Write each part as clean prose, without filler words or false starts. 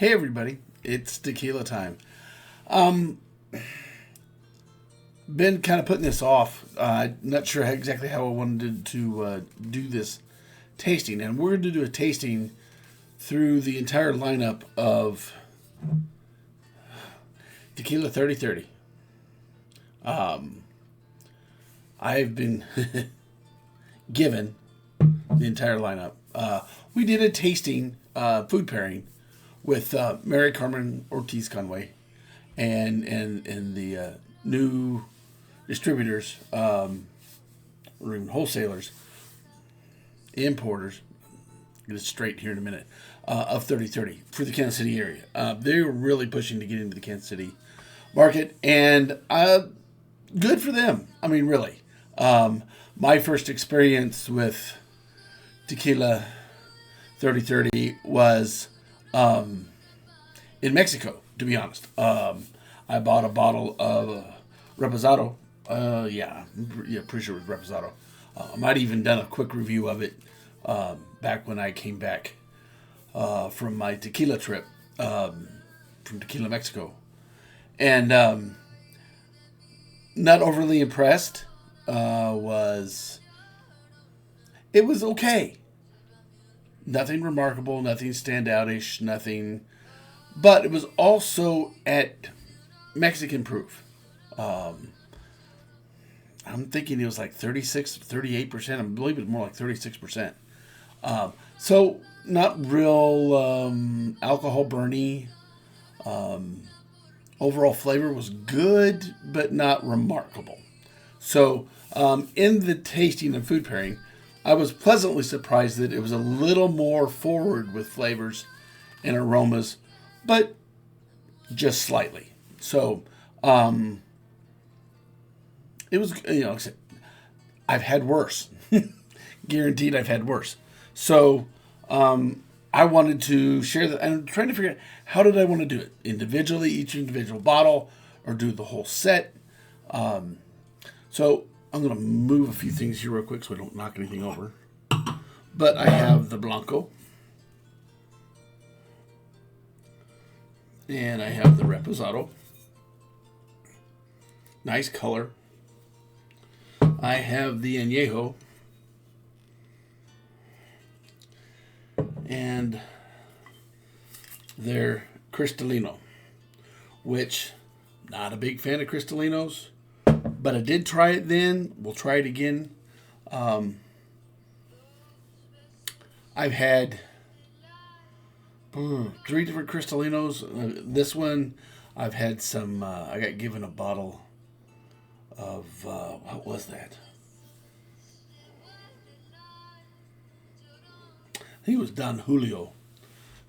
Hey everybody, it's tequila time. Um, Been kind of putting this off. Not sure exactly how I wanted to do this tasting, and we're going to do a tasting through the entire lineup of Tequila 3030. I've been given the entire lineup. We did a tasting food pairing with Mary Carmen Ortiz Conway and the new distributors, or even wholesalers, importers, get it straight here in a minute, of 3030 for the Kansas City area. They're really pushing to get into the Kansas City market, and good for them. I mean, really. My first experience with Tequila 3030 was in Mexico, to be honest. I bought a bottle of Reposado. Pretty sure it was Reposado. I might have even done a quick review of it back when I came back from my tequila trip from Tequila, Mexico. And not overly impressed. It was okay. Nothing remarkable, nothing standoutish, nothing. But it was also at Mexican proof. I'm thinking it was like 36, 38%. I believe it was more like 36%. So not real alcohol burny. Overall flavor was good, but not remarkable. So in the tasting and food pairing, I was pleasantly surprised that it was a little more forward with flavors and aromas, but just slightly. So it was, I've had worse. Guaranteed I've had worse. So I wanted to share that. I'm trying to figure out, how did I want to do it? Individually, each individual bottle, or do the whole set? So I'm going to move a few things here real quick so I don't knock anything over. But I have the Blanco. And I have the Reposado. Nice color. I have the Anejo. And their Cristalino, which, not a big fan of Cristalinos, but I did try it then. We'll try it again. I've had 3 different Cristalinos. This one, I've had some, I got given a bottle of, what was that? I think it was Don Julio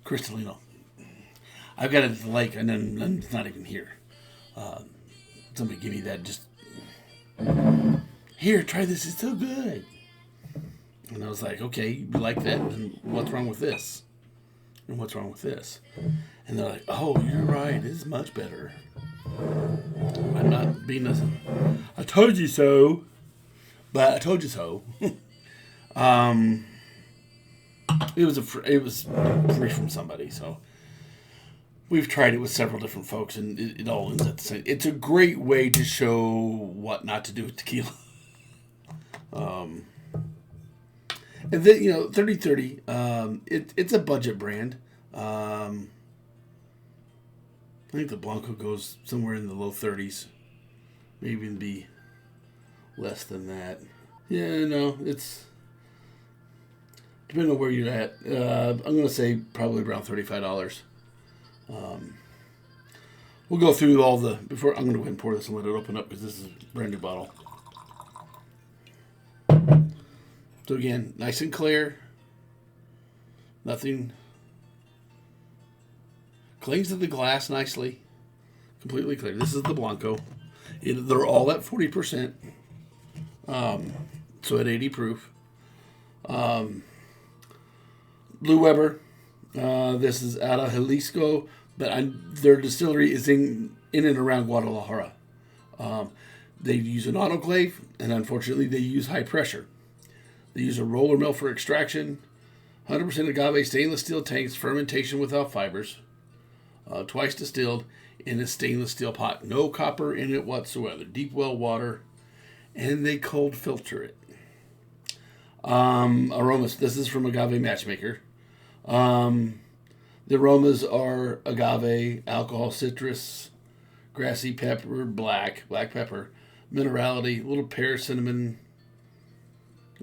Cristalino. I've got it at the lake, and then it's not even here. Somebody give me that. Just here, try this. It's so good. And I was like, okay, you like that? And what's wrong with this? And what's wrong with this? And they're like, oh, you're right. This is much better. I'm not being I told you so, but I told you so. It was free from somebody, so we've tried it with several different folks, and it all ends up the same. It's a great way to show what not to do with tequila. And then 3030. It's a budget brand. I think the Blanco goes somewhere in the low 30s, maybe even be less than that. Yeah, no, it's. Depending on where you're at, I'm going to say probably around $35. We'll go through all the, before, I'm going to go ahead and pour this and let it open up because this is a brand new bottle. So again, nice and clear. Nothing. Clings to the glass nicely. Completely clear. This is the Blanco. They're all at 40%. So at 80 proof. Blue Weber. This is out of Jalisco, but their distillery is in and around Guadalajara. They use an autoclave, and unfortunately, they use high pressure. They use a roller mill for extraction. 100% agave stainless steel tanks, fermentation without fibers. twice distilled in a stainless steel pot. No copper in it whatsoever. Deep well water, and they cold filter it. Aromas. This is from Agave Matchmaker. The aromas are agave, alcohol, citrus, grassy pepper, black pepper, minerality, little pear, cinnamon,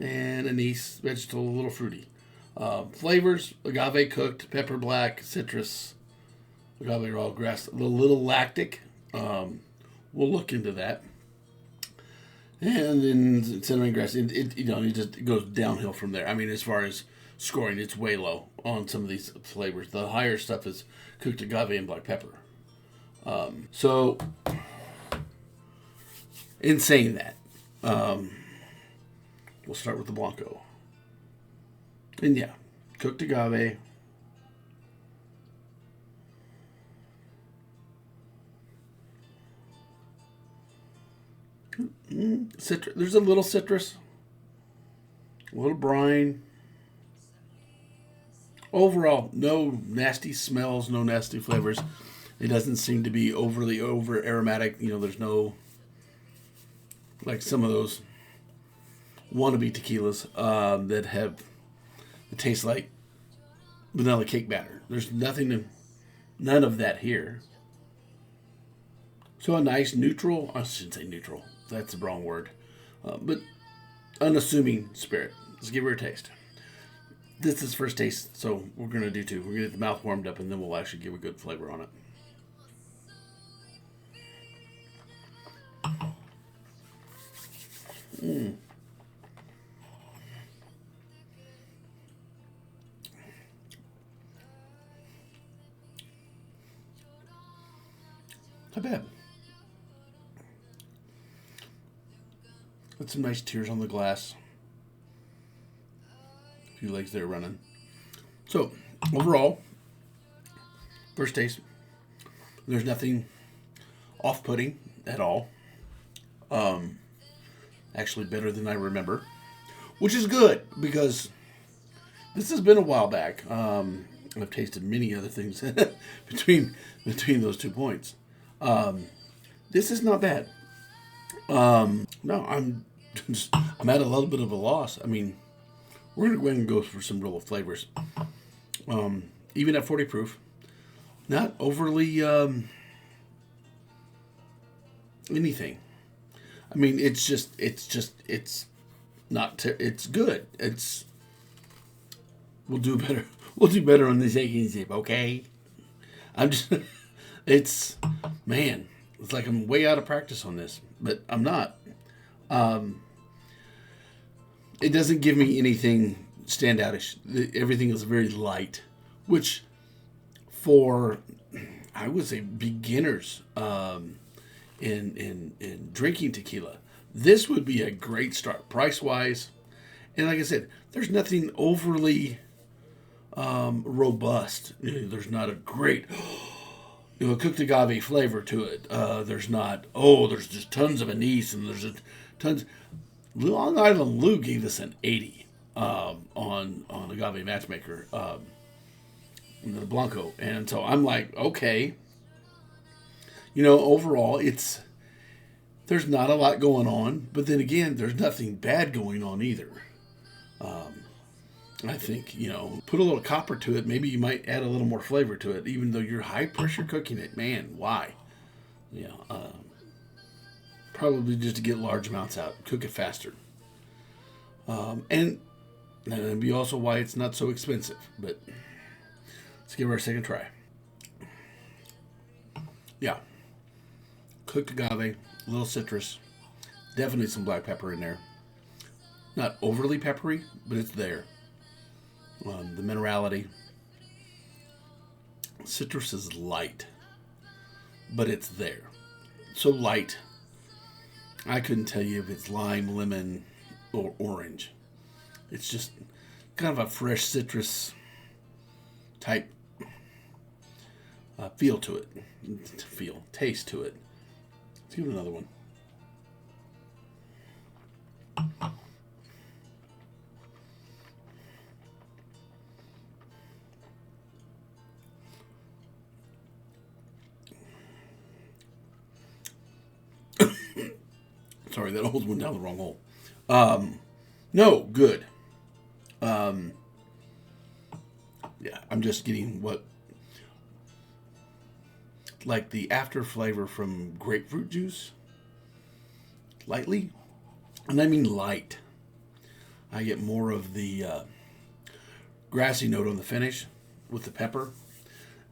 and anise, vegetable, a little fruity. Flavors: agave cooked, pepper black, citrus, agave raw, grass, a little lactic. We'll look into that. And then cinnamon grass. It just goes downhill from there. I mean, as far as scoring, it's way low on some of these flavors. The higher stuff is cooked agave and black pepper. So, in saying that, we'll start with the Blanco. And yeah, cooked agave. Citrus. There's a little citrus, a little brine. Overall, no nasty smells, no nasty flavors. It doesn't seem to be overly over aromatic. There's no, like some of those wannabe tequilas that taste like vanilla cake batter. There's none of that here. So a nice neutral, I shouldn't say neutral, that's the wrong word, but unassuming spirit. Let's give her a taste. This is first taste, so we're going to do two. We're going to get the mouth warmed up, and then we'll actually give a good flavor on it. Not bad. Got some nice tears on the glass. A few legs there running. So, overall, first taste, there's nothing off-putting at all. Actually better than I remember, which is good because this has been a while back. I've tasted many other things between those 2 points. This is not bad. No, I'm at a little bit of a loss. I mean, we're gonna go ahead and go for some real flavors. Even at 40 proof, not overly anything. I mean, it's good. We'll do better. We'll do better on this aching zip, okay? It's like I'm way out of practice on this, but I'm not. It doesn't give me anything standoutish. Everything is very light, which for, I would say, beginners in drinking tequila, this would be a great start price-wise. And like I said, there's nothing overly robust. There's not a great cooked agave flavor to it. There's just tons of anise, and there's tons. Long Island Lou gave us an 80 on Agave Matchmaker, the Blanco, and so I'm like, okay. Overall, there's not a lot going on, but then again, there's nothing bad going on either. I think, put a little copper to it. Maybe you might add a little more flavor to it, even though you're high pressure cooking it. Man, why? Probably just to get large amounts out. Cook it faster. And that'd be also why it's not so expensive. But let's give her a second try. Yeah. Cooked agave, a little citrus. Definitely some black pepper in there. Not overly peppery, but it's there. The minerality. Citrus is light, but it's there. So light, I couldn't tell you if it's lime, lemon, or orange. It's just kind of a fresh citrus type feel to it. Taste to it. Let's give it another one. Sorry, that hose went down the wrong hole. No, good. Yeah, I'm just getting like the after flavor from grapefruit juice. Lightly. And I mean light. I get more of the grassy note on the finish with the pepper.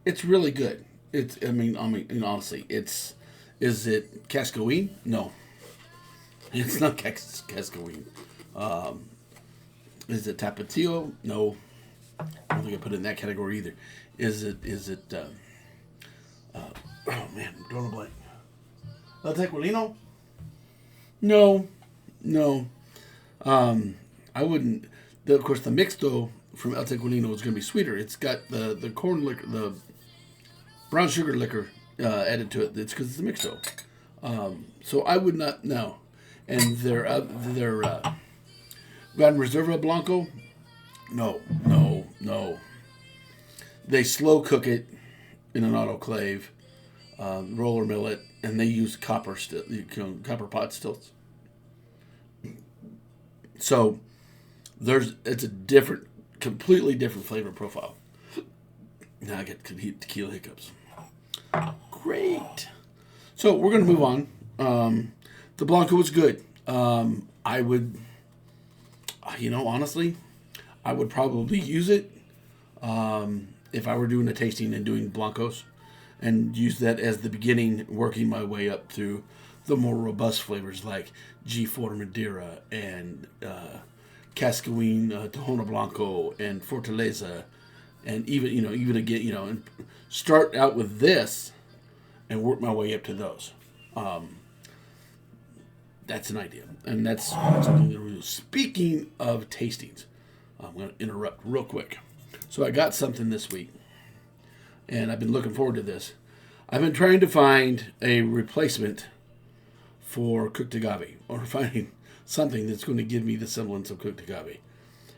It's really good. I mean, honestly, is it Cascouine? No. It's not Cascouine. Is it Tapatio? No. I don't think I put it in that category either. Is it, oh man, I'm drawing a blank. Tequilino? No. I wouldn't, of course, the mixto from El Tequilino is going to be sweeter. It's got the corn liquor, the brown sugar liquor added to it. It's because it's a mixto. So I would not, no. And their Gran Reserva Blanco, no. They slow cook it in an autoclave, roller mill it, and they use copper copper pot stills. So it's a completely different flavor profile. Now I get tequila hiccups. Great. So we're going to move on. The Blanco was good. I would, honestly, I would probably use it if I were doing a tasting and doing Blancos, and use that as the beginning, working my way up through the more robust flavors like G4 Madeira and Cascouine Tohono Blanco and Fortaleza, and even again, and start out with this and work my way up to those. That's an idea, and that's something that we're doing. Speaking of tastings, I'm going to interrupt real quick. So I got something this week, and I've been looking forward to this. I've been trying to find a replacement for cooked agave, or finding something that's going to give me the semblance of cooked agave,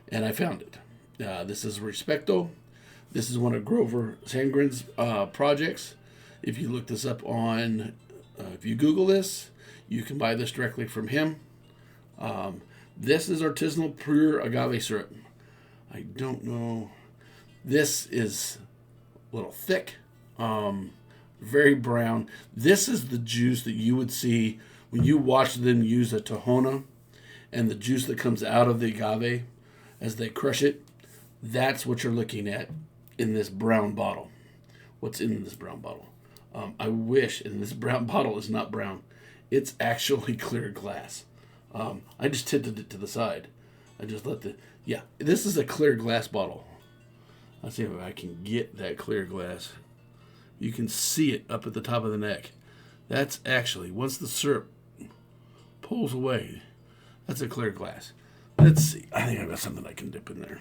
and I found it. This is Respecto. This is one of Grover Sandgren's projects. If you look this up on, if you Google this, you can buy this directly from him. This is artisanal pure agave syrup. I don't know. This is a little thick, very brown. This is the juice that you would see when you watch them use a Tohono, and the juice that comes out of the agave as they crush it. That's what you're looking at in this brown bottle. What's in this brown bottle? I wish, and this brown bottle is not brown. It's actually clear glass. I just tilted it to the side. I just this is a clear glass bottle. Let's see if I can get that clear glass. You can see it up at the top of the neck. That's actually, once the syrup pulls away, that's a clear glass. Let's see. I think I've got something I can dip in there.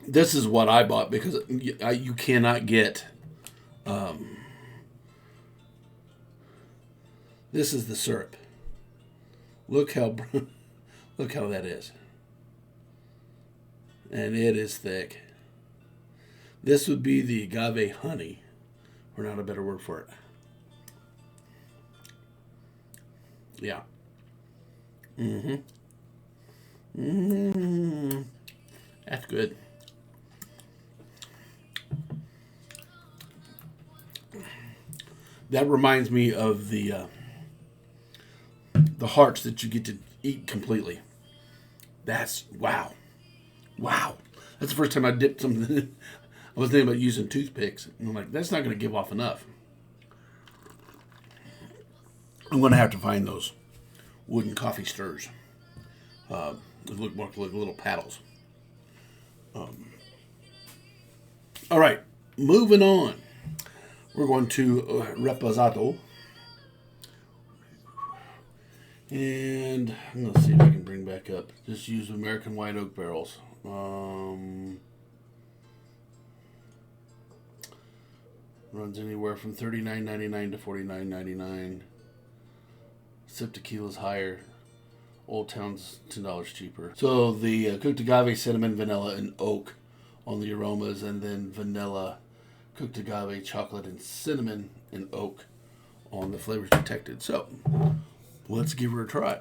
This is what I bought because you cannot get... this is the syrup. Look how that is. And it is thick. This would be the agave honey, or not a better word for it. Yeah. That's good. That reminds me of the hearts that you get to eat completely. That's wow. That's the first time I dipped something. I was thinking about using toothpicks, and I'm like, that's not going to give off enough. I'm going to have to find those wooden coffee stirrers. They look more like little paddles. All right, moving on. We're going to Reposado. And I'm going to see if I can bring back up. Just use American white oak barrels. Runs anywhere from $39.99 to $49.99. Sip Tequila's higher. Old Town's $10 cheaper. So the cooked agave, cinnamon, vanilla, and oak on the aromas, and then vanilla, cooked agave, chocolate, and cinnamon and oak on the flavors detected. So let's give her a try.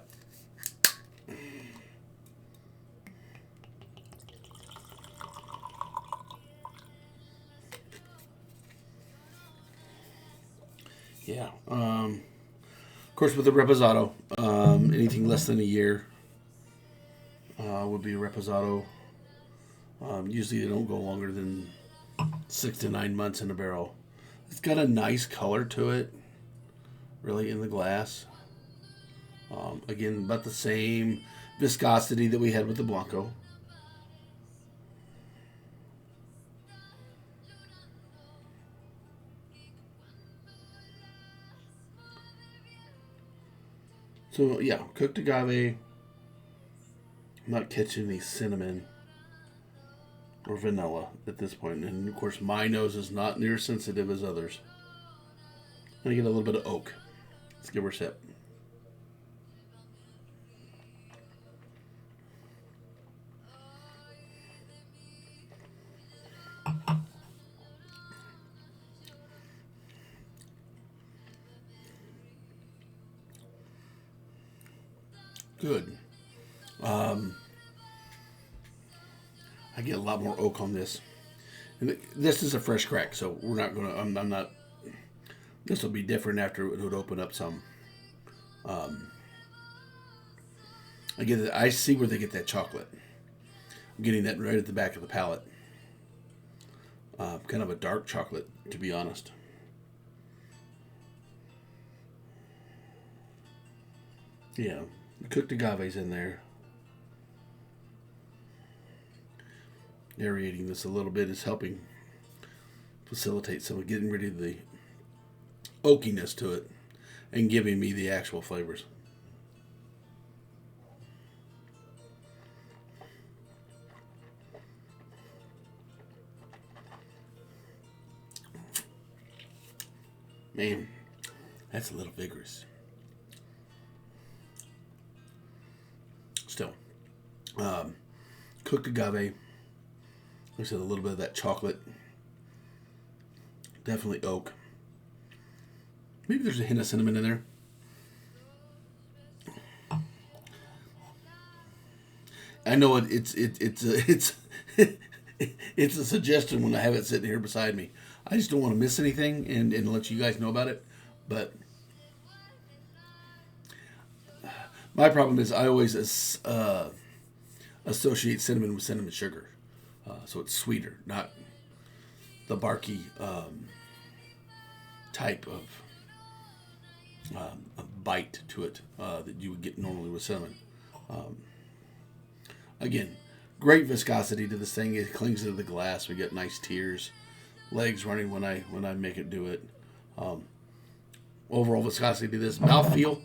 Yeah. Of course, with the Reposado, anything less than a year would be a Reposado. Usually, they don't go longer than 6 to 9 months in a barrel. It's got a nice color to it, really, in the glass. Again, about the same viscosity that we had with the Blanco. So, yeah, cooked agave. I'm not catching any cinnamon or vanilla at this point. And, of course, my nose is not near as sensitive as others. I'm going to get a little bit of oak. Let's give her a sip. Good. I get a lot more oak on this. And this is a fresh crack, so we're not going to, I'm not, this will be different after it would open up some. I see where they get that chocolate. I'm getting that right at the back of the palate. Kind of a dark chocolate, to be honest. Yeah, the cooked agave's in there. Aerating this a little bit is helping facilitate some of getting rid of the oakiness to it and giving me the actual flavors. Man, that's a little vigorous. Still, cooked agave. Like I said, a little bit of that chocolate. Definitely oak. Maybe there's a hint of cinnamon in there. I know it's it's a suggestion when I have it sitting here beside me. I just don't want to miss anything and let you guys know about it. But my problem is I always associate cinnamon with cinnamon sugar. So it's sweeter, not the barky type of a bite to it that you would get normally with cinnamon. Again, great viscosity to this thing. It clings to the glass. We get nice tears, legs running when I make it do it. Overall viscosity to this. Mouthfeel,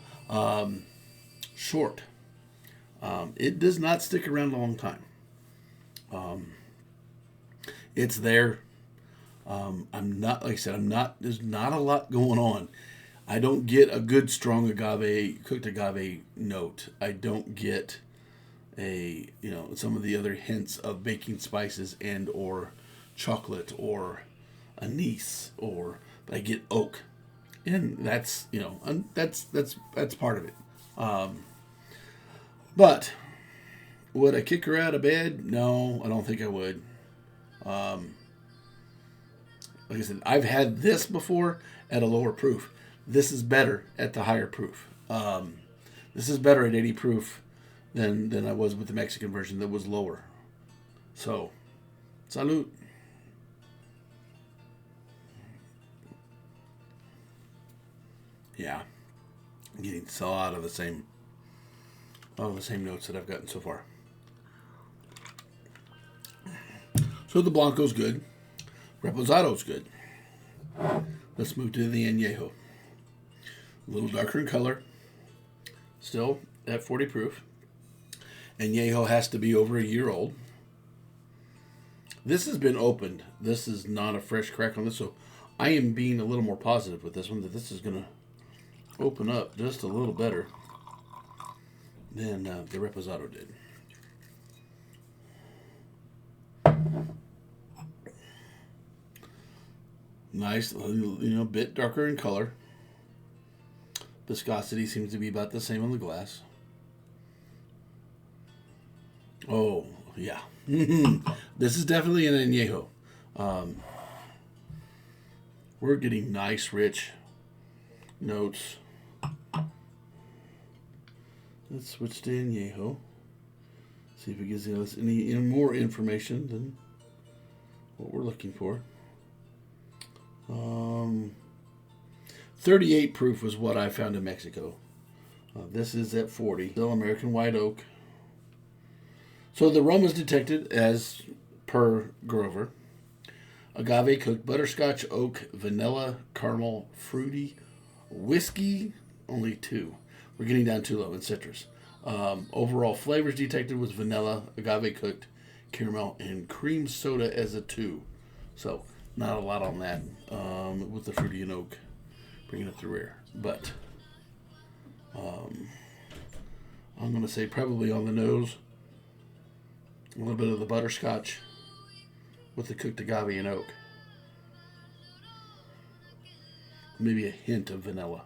short. It does not stick around a long time. It's there. I'm not, like I said, there's not a lot going on. I don't get a good strong cooked agave note. I don't get some of the other hints of baking spices and or chocolate or anise but I get oak. And that's, that's part of it. But would I kick her out of bed? No, I don't think I would. Like I said, I've had this before at a lower proof. This is better at the higher proof. This is better at 80 proof than I was with the Mexican version that was lower. So, salute. Yeah, I'm getting a lot of the same notes that I've gotten so far. So the Blanco's good. Reposado's good. Let's move to the Anejo. A little darker in color. Still at 40 proof. Anejo has to be over a year old. This has been opened. This is not a fresh crack on this, so I am being a little more positive with this one, that this is going to open up just a little better than the Reposado did. Nice, bit darker in color. Viscosity seems to be about the same on the glass. Oh, yeah. This is definitely an añejo. We're getting nice, rich notes. Let's switch to añejo. See if it gives us any more information than what we're looking for. 38 proof was what I found in Mexico. This is at 40. Still American white oak. So the aroma is detected as per Grover. Agave cooked, butterscotch, oak, vanilla, caramel, fruity, whiskey, only 2. We're getting down too low in citrus. Overall flavors detected was vanilla, agave cooked, caramel, and cream soda as a 2. So not a lot on that with the fruity and oak, bringing up the rear. But I'm going to say probably on the nose, a little bit of the butterscotch with the cooked agave and oak. Maybe a hint of vanilla.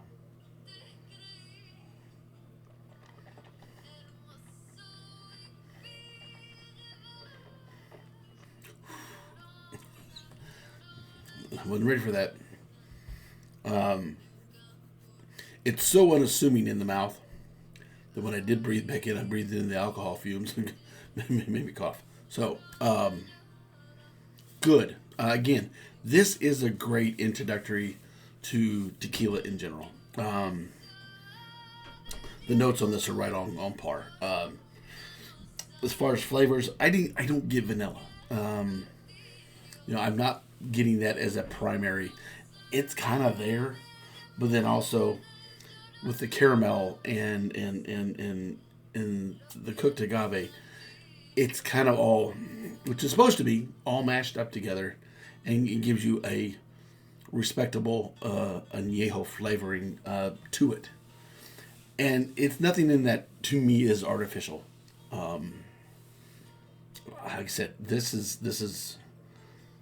I wasn't ready for that. It's so unassuming in the mouth that when I did breathe back in, I breathed in the alcohol fumes and made me cough. So, good. Again, this is a great introductory to tequila in general. The notes on this are right on par. As far as flavors, I don't get vanilla. I'm not getting that as a primary. It's kind of there, but then also with the caramel and the cooked agave, it's kind of all, which is supposed to be all mashed up together, and it gives you a respectable añejo flavoring to it. And it's nothing in that to me is artificial. Like I said, this is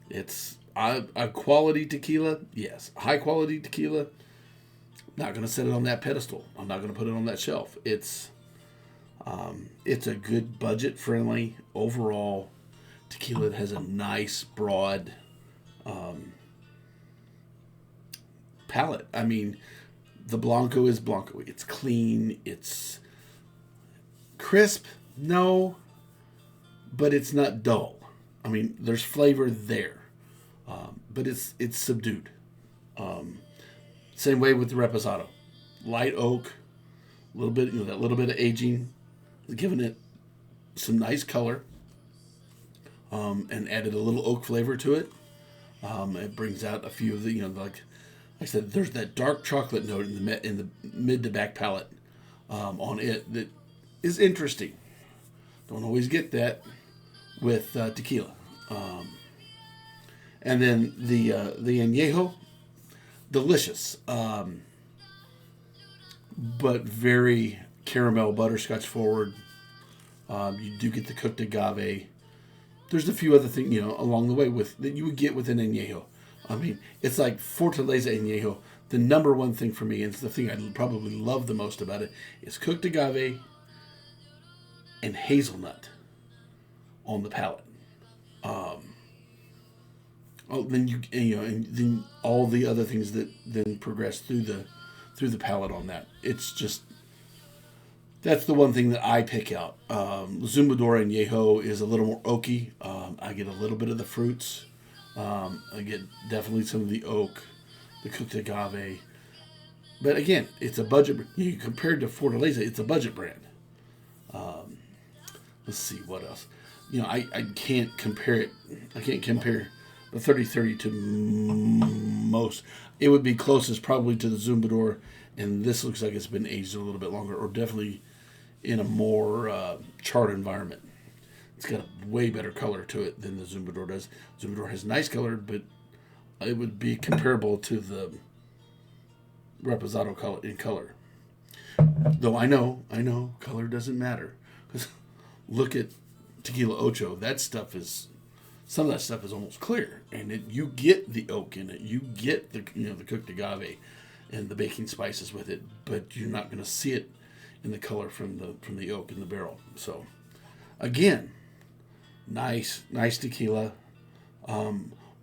it's a quality tequila, yes. High quality tequila, not going to set it on that pedestal. I'm not going to put it on that shelf. It's a good budget friendly overall tequila that has a nice broad palate. I mean, the Blanco is Blanco. It's clean. It's crisp. No, but it's not dull. I mean, there's flavor there, but it's subdued. Same way with the Reposado, light oak, a little bit, that little bit of aging, giving it some nice color, and added a little oak flavor to it. It brings out a few of the, like I said, there's that dark chocolate note in the mid to back palate on it that is interesting. Don't always get that with tequila. And then the añejo, delicious, but very caramel butterscotch forward. You do get the cooked agave. There's a few other things, along the way that you would get with an añejo. I mean, it's like Fortaleza añejo. The number one thing for me, and it's the thing I probably love the most about it, is cooked agave and hazelnut on the palate. Then and then all the other things that then progress through the palate on that. It's just, that's the one thing that I pick out. Zumbador Añejo is a little more oaky. I get a little bit of the fruits. I get definitely some of the oak, the cooked agave. But again, it's a budget. Compared to Fortaleza, it's a budget brand. Let's see what else. I can't compare it. I can't compare the 3030 to most. It would be closest probably to the Zumbador, and this looks like it's been aged a little bit longer, or definitely in a more charred environment. It's got a way better color to it than the Zumbador does. Zumbador has nice color, but it would be comparable to the Reposado color in color. Though I know, color doesn't matter. Because look at Tequila Ocho. Some of that stuff is almost clear, and you get the oak in it. You get the the cooked agave. and the baking spices with it, but you're not going to see it in the color from the oak in the barrel. So again, nice tequila.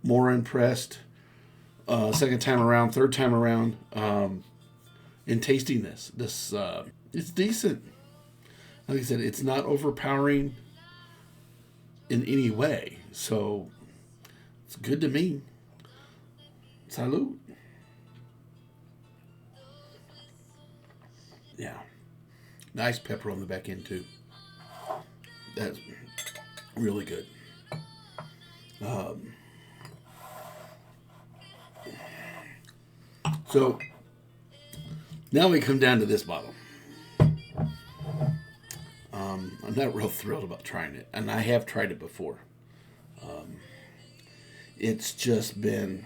More impressed second time around, third time around, in tasting this. It's decent. Like I said, it's not overpowering in any way, so it's good to me. Salud. Yeah. Nice pepper on the back end, too. That's really good. So, now we come down to this bottle. I'm not real thrilled about trying it, and I have tried it before. It's just been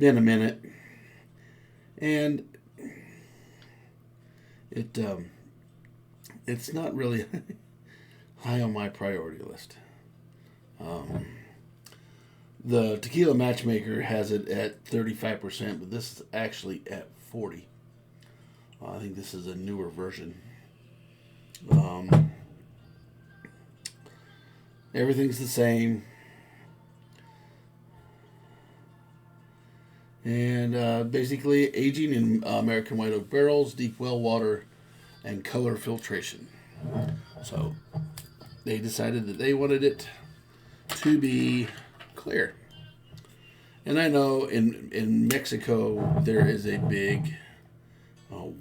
a minute, and it's not really high on my priority list. The Tequila Matchmaker has it at 35%, but this is actually at 40%. I think this is a newer version. Everything's the same. And basically aging in American white oak barrels, deep well water, and color filtration. So they decided that they wanted it to be clear. And I know in Mexico there is a big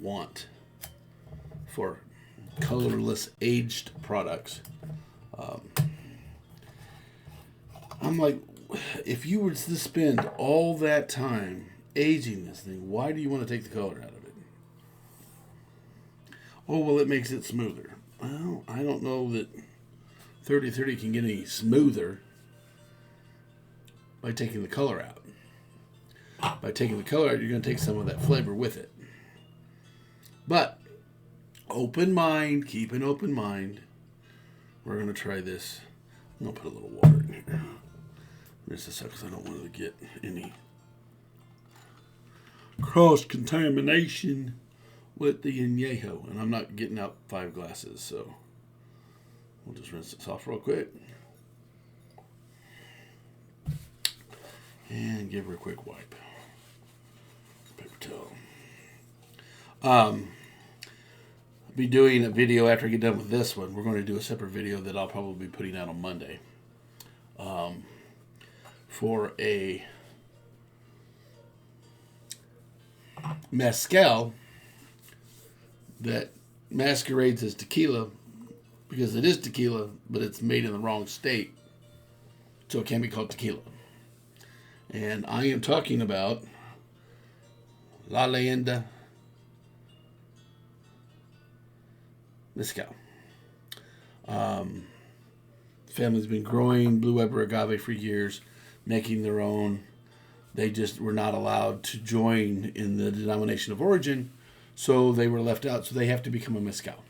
want for colorless aged products. I'm like, if you were to spend all that time aging this thing, why do you want to take the color out of it? Oh, well, it makes it smoother. Well, I don't know that 3030 can get any smoother by taking the color out. By taking the color out, you're going to take some of that flavor with it. But, open mind, keep an open mind. We're going to try this. I'm going to put a little water in here. Just a second, because I don't want to get any cross-contamination with the añejo. And I'm not getting out 5 glasses, so we'll just rinse this off real quick. And give her a quick wipe. Paper towel. I'll be doing a video after I get done with this one. We're going to do a separate video that I'll probably be putting out on Monday. For a mezcal that masquerades as tequila because it is tequila, but it's made in the wrong state, so it can't be called tequila. And I am talking about La Leyenda Mezcal. Family's been growing Blue Weber agave for years, making their own. They just were not allowed to join in the denomination of origin, so they were left out, so they have to become a mezcal.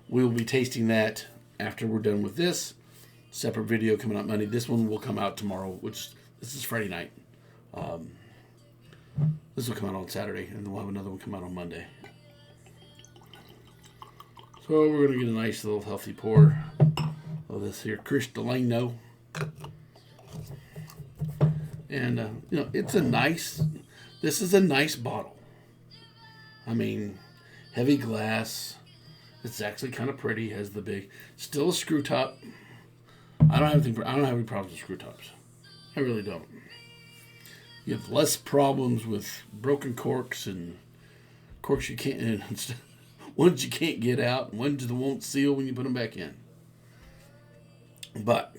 We will be tasting that after we're done with this. Separate video coming out Monday. This one will come out tomorrow, which this is Friday night. This will come out on Saturday, and then we'll have another one come out on Monday. So we're going to get a nice little healthy pour of this here Cristalino. And, it's a nice, this is a nice bottle. I mean, heavy glass. It's actually kind of pretty. Has the big, still a screw top. I don't have any problems with screw tops. I really don't. You have less problems with broken corks and corks you can't, ones you can't get out, and ones that won't seal when you put them back in. But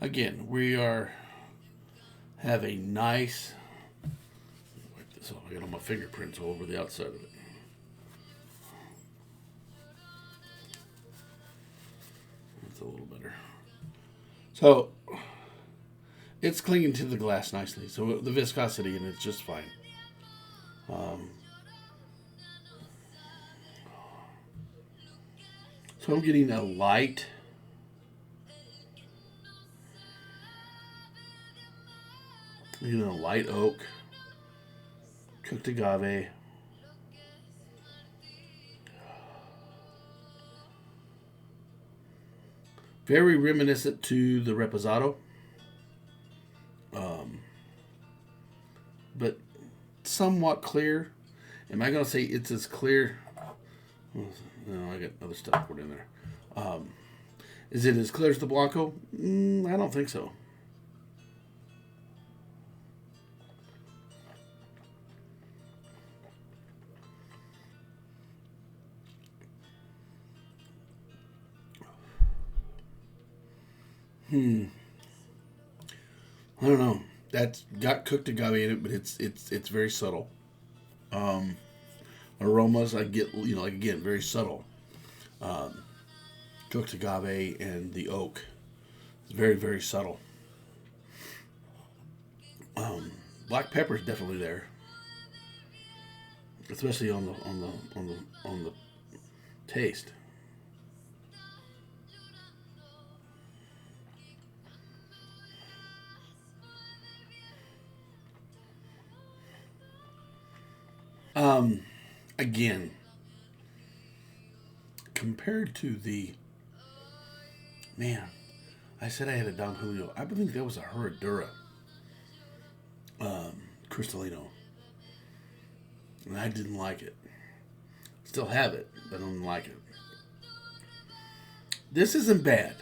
again, we have a nice. Wipe this off. I got all my fingerprints all over the outside of it. That's a little better. So it's clinging to the glass nicely. So the viscosity in it's just fine. So I'm getting a light Light oak, cooked agave. Very reminiscent to the Reposado, um, but somewhat clear. Am I going to say it's as clear? No, I got other stuff put in there. Um, is it as clear as the Blanco? I don't think so. I don't know. That's got cooked agave in it, but it's very subtle. Um, Aromas I get, like again, very subtle. Um, Cooked agave and the oak. It's very very subtle. Black pepper is definitely there, especially on the taste. Again, compared to the man, I said I had a Don Julio. I believe that was a Herradura Cristalino, and I didn't like it. Still have it, but I don't like it. This isn't bad.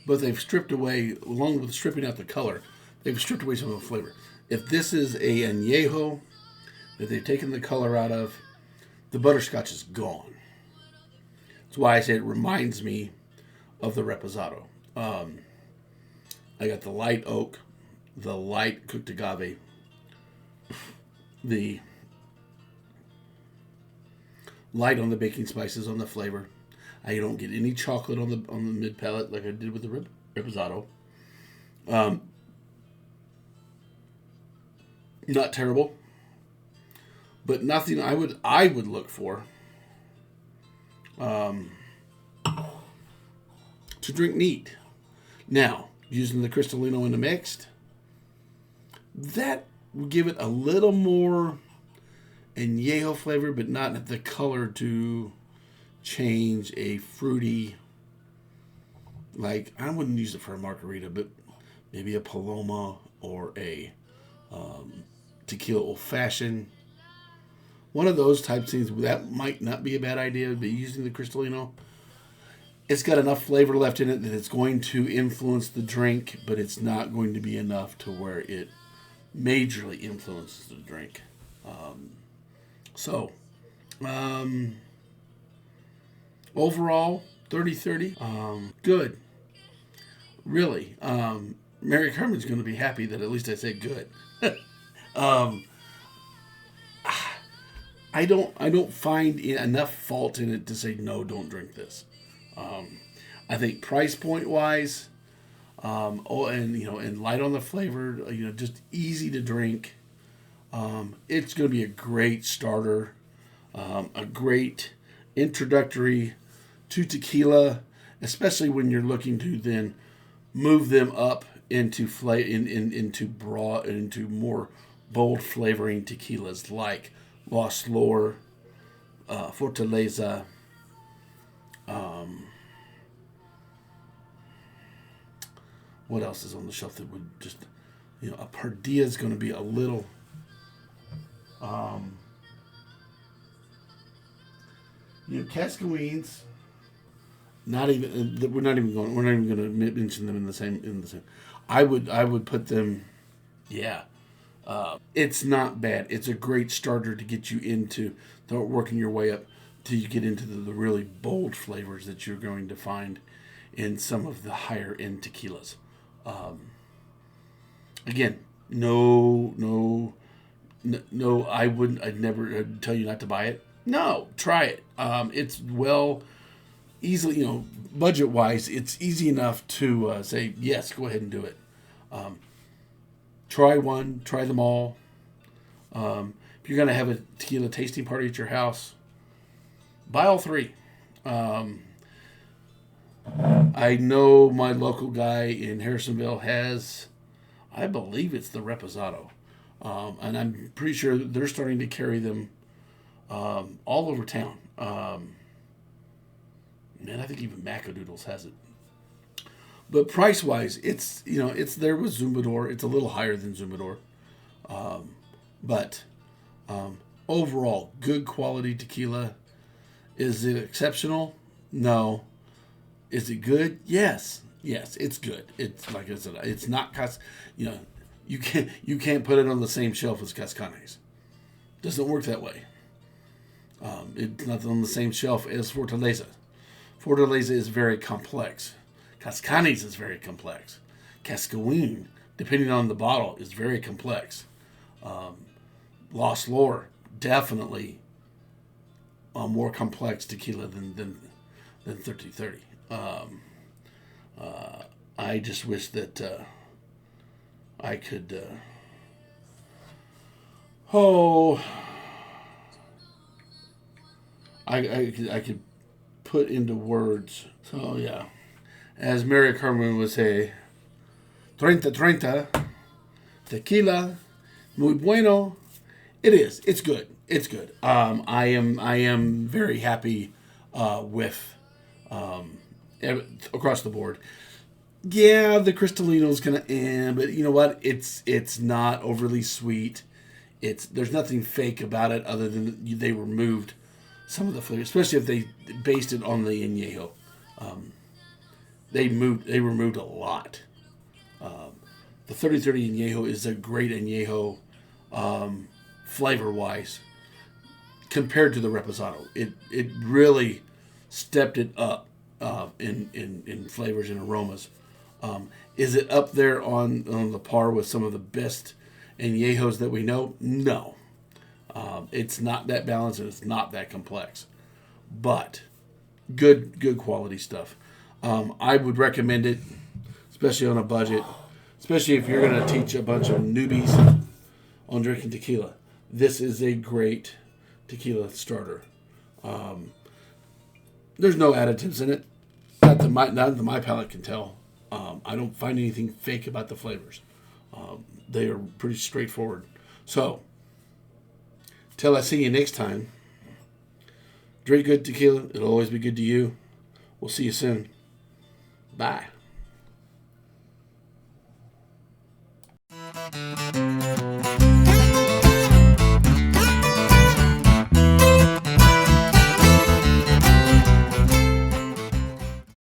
But they've stripped away, along with stripping out the color, they've stripped away some of the flavor. If this is a añejo that they've taken the color out of, the butterscotch is gone. That's why I say it reminds me of the Reposado. Um, I got the light oak, the light cooked agave, the light on the baking spices on the flavor. I don't get any chocolate on the mid palate like I did with the Reposado. Um, Not terrible, but nothing I would look for um, to drink neat. Now, using the Cristalino in the mixed, that will give it a little more añejo flavor, but not the color to change a fruity. Like, I wouldn't use it for a margarita, but maybe a Paloma or a tequila old fashioned. One of those type things that might not be a bad idea. But using the Cristalino, it's got enough flavor left in it that it's going to influence the drink, but it's not going to be enough to where it majorly influences the drink. Um, so, um, Overall, 30-30, good. Really. Mary Carmen's going to be happy that at least I said good. um, I don't find enough fault in it to say no, don't drink this. Um, I think price point wise, and light on the flavor, just easy to drink. It's going to be a great starter, a great introductory to tequila, especially when you're looking to then move them up into into more bold flavoring tequilas like Lost Lore, Fortaleza. Um, what else is on the shelf that would just, a Pardilla is going to be a little. Um, Cascaweens. Not even we're not even going. We're not even going to mention them in the same. I would put them. Yeah. It's not bad. It's a great starter to get you into start working your way up till you get into the really bold flavors that you're going to find in some of the higher end tequilas. Um, Again, no. I wouldn't. I'd never tell you not to buy it. No, try it. It's easily, budget wise, it's easy enough to say yes. Go ahead and do it. Um, Try one. Try them all. If you're gonna have a tequila tasting party at your house, buy all three. Um, I know my local guy in Harrisonville has, I believe it's the Reposado. And I'm pretty sure they're starting to carry them all over town. Man, I think even Macadoodles has it. But price wise, it's there with Zumbador. It's a little higher than Zumbador, but overall, good quality tequila. Is it exceptional? No. Is it good? Yes. Yes, it's good. It's like I said, it's not you know, you can't put it on the same shelf as Cascanes. Doesn't work that way. It's not on the same shelf as Fortaleza. Fortaleza is very complex. Cascanes is very complex. Cascaween, depending on the bottle, is very complex. Lost Lore, definitely a more complex tequila than 3030. I just wish that I could. Oh, I could put into words. So yeah, as Mary Carmen would say, 30 tequila, muy bueno. It is. It's good. It's good. I am very happy with across the board. Yeah, the Cristalino's gonna end, but you know what? It's not overly sweet. There's nothing fake about it other than they removed some of the flavor, especially if they based it on the añejo. They removed a lot. The 3030 añejo is a great añejo flavor wise compared to the Reposado. It really stepped it up in flavors and aromas. Is it up there on the par with some of the best añejos that we know? No. It's not that balanced and it's not that complex. But good quality stuff. I would recommend it, especially on a budget, especially if you're going to teach a bunch of newbies on drinking tequila. This is a great tequila starter. There's no additives in it. Not that my palate can tell. I don't find anything fake about the flavors. They are pretty straightforward. So, till I see you next time, drink good tequila. It'll always be good to you. We'll see you soon. Bye.